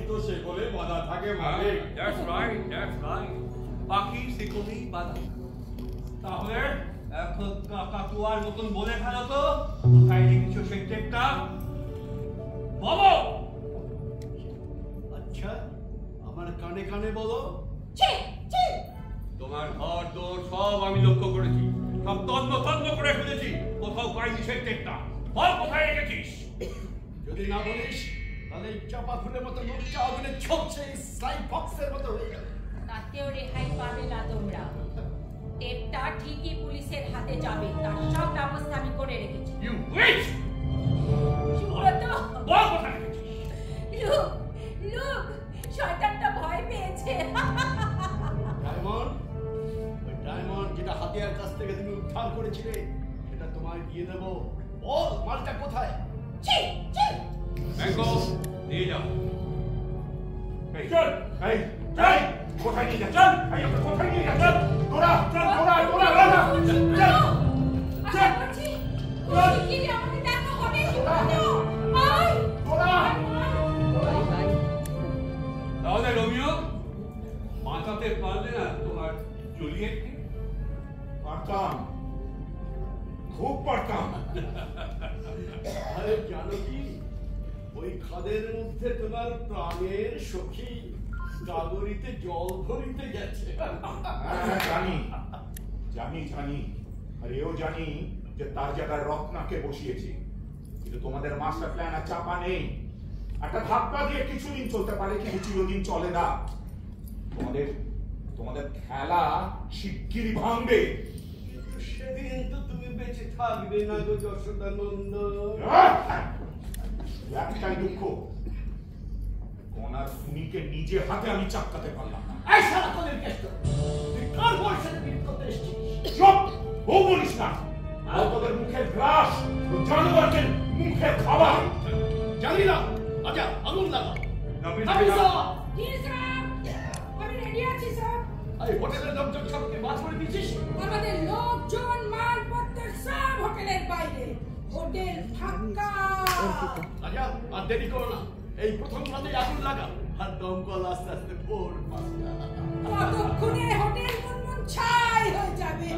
তো সেকলে বাঁধা থাকে মালিক। That's right, that's right. পাখি সেকলেই বাঁধা। তাহলে এখন কাকাতুয়ার মতন বলে ফেলো তো, কোথায় রেখেছো সেই টেপটা? বলো। আচ্ছা, আমার কানে কানে বলো। তোমার ঘর দোর সব আমি লক্ষ্য করেছি, সব তন্ন তন্ন করে ফেলেছি, কোথাও পাইনি সেই টেপটা। বল কোথায় রেখেছিস? যদি না বলিস তাহলে চাপা ফুলের মতো মুখটা আগুনে ঝলছে, স্লাই বক্সের মতো হয়ে যাবে। তাতেও রেহাই পাবে না তোমরা। টেপটা ঠিকই পুলিশের হাতে যাবে, তার সব ব্যবস্থা আমি করে রেখেছি। You wait! সুব্রত, বল কোথায় রেখেছিস? লোক শয়তানটা ভয় পেয়েছে। ডায়মন্ড, ওই ডায়মন্ড যেটা হাতিয়ার কাছ থেকে তুমি উদ্ধার করেছিলে সেটা তোমায় দিয়ে দেব। বল মালটা কোথায়? ব্যাংকো নিয়ে যাও। চল, এই চল, কোথায় নিয়ে যাচ্ছ? এই আমরা কোথায় নিয়ে যাচ্ছ? তোরা চল, তোরা তোরা তোরা চল আশা করছি শিগগিরই আমাদের দেখা হবে। সুব্রত, আয় তোরা। তাহলে রোমিও, বাঁচাতে পারলে না তোমার জুলিয়েটকে? পারতাম, খুব পারতাম। আরে জানো কি, ওই খাদের মধ্যে তোমার প্রাণের সখী গাগরিতে জল ভরিতে গেছে। হ্যাঁ, জানি জানি জানি, আর এও জানি যে তার জায়গায় রত্নাকে বসিয়েছে। কিন্তু তোমাদের মাস্টার প্ল্যান আর চাপা নেই। একটা ধাক্কা দিয়ে কিছুদিন চলতে পারে, কিন্তু চিরদিন চলে না। তোমাদের তোমাদের খেলা শিগগিরই ভাঙবে। কিন্তু সেদিন তো তুমি বেঁচে থাকবে না গো যশোদানন্দ। একটাই দুঃখ, কনার খুনিকে নিজে হাতে আমি চাপকাতে পারলাম না। এই শালা কোনের কেষ্ট, তুই কার বউয়ের সাথে বিয়ে করতে এসেছিস? চুপ, বউ বলিস না। আর তোদের মুখের গ্রাস জানোয়ারকে মুখে খাওয়া। জানি না, আচ্ছা আগুন লাগা। আমি রেডি আছি স্যার। এই হোটেলের লোকজন সবকে বাদ করে দিয়েছিস? আমাদের লোকজন মালপত্র সব হোটেলের বাইরে, হোটেল ফাঁকা। আচ্ছা আর দেরি করো না, এই প্রথম রাতে আগুন লাগা, আর দমকল আস্তে আস্তে ভোর পাঁচটা। কতক্ষণে হোটেল মুনমুন ছাই হয়ে যাবে।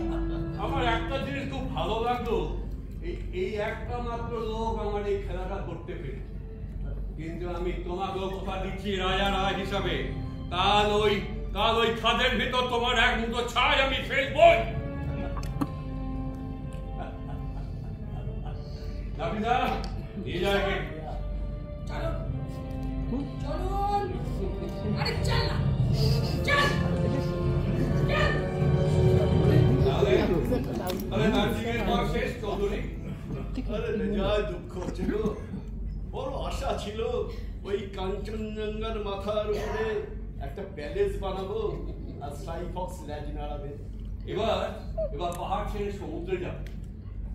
আমার একটা জিনিস খুব ভালো লাগলো, এই একটা মাত্র লোক আমার এই খেলাটা করতে পেরেছে। কিন্তু আমি তোমাকেও কথা দিচ্ছি রাজা রাজ হিসাবে, কাল ওই খাদের ভিতর তোমার এক মুঠো ছাই আমি ফেলবই। নাবিদা, নিয়ে যাবে। চলো চলুন, আরে চল না, চল চল। তাহলে নার্সিংয়ের পর শেষ চৌধুরী। আরে বেজায় দুঃখ ছিল, বড় আশা ছিল ওই কাঞ্চনজঙ্ঘার মাথার উপরে একটা প্যালেস বানাবো আর স্কাই ফক্স ল্যাজ নাড়াবে। এবার পাহাড় ছেড়ে সমুদ্রে যাবে,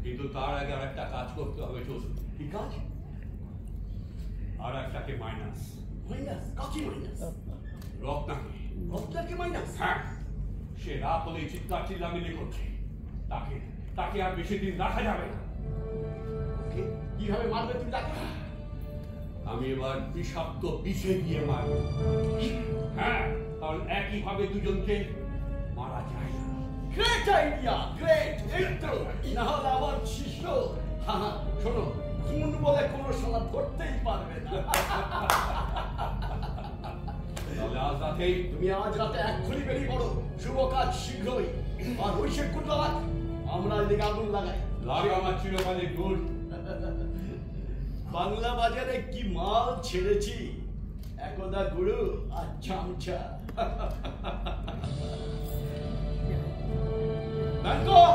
কিন্তু তার আগে আর একটা কাজ করতে হবে চৌধুরী। কি কাজ? আর একটাকে মাইনাস। মাইনাস? কাকে মাইনাস? রত্নাকে। রত্নাকে মাইনাস? হ্যাঁ, সে রাত হলেই চিৎকার চিল্লামিলি করছে। তাকে আর বেশি দিন রাখা যাবে না। কিভাবে মারবে তুমি তাকে? আমি এবার বিষাক্ত বিষে দিয়ে মারব। হ্যাঁ, কারণ একইভাবে দুজনকে মারা যায় না। Great idea, great. এই তো, না হলে আমার শিষ্য। হ্যাঁ, শোনো, খুন বলে কোনো শালা ধরতেই পারবে না। তাহলে আজ রাতেই তুমি আজ রাতে এক্ষুনি বেরিয়ে পড়ো, শুভ কাজ শীঘ্রই। আর ওই সে কুটলাম আমরা এদিকে আগুন লাগাই। লাগে আমার চিরকালের গুড়। বাংলা বাজারে কি মাল ছেড়েছি, একদা গুরু আর চামচা। ব্যাংকক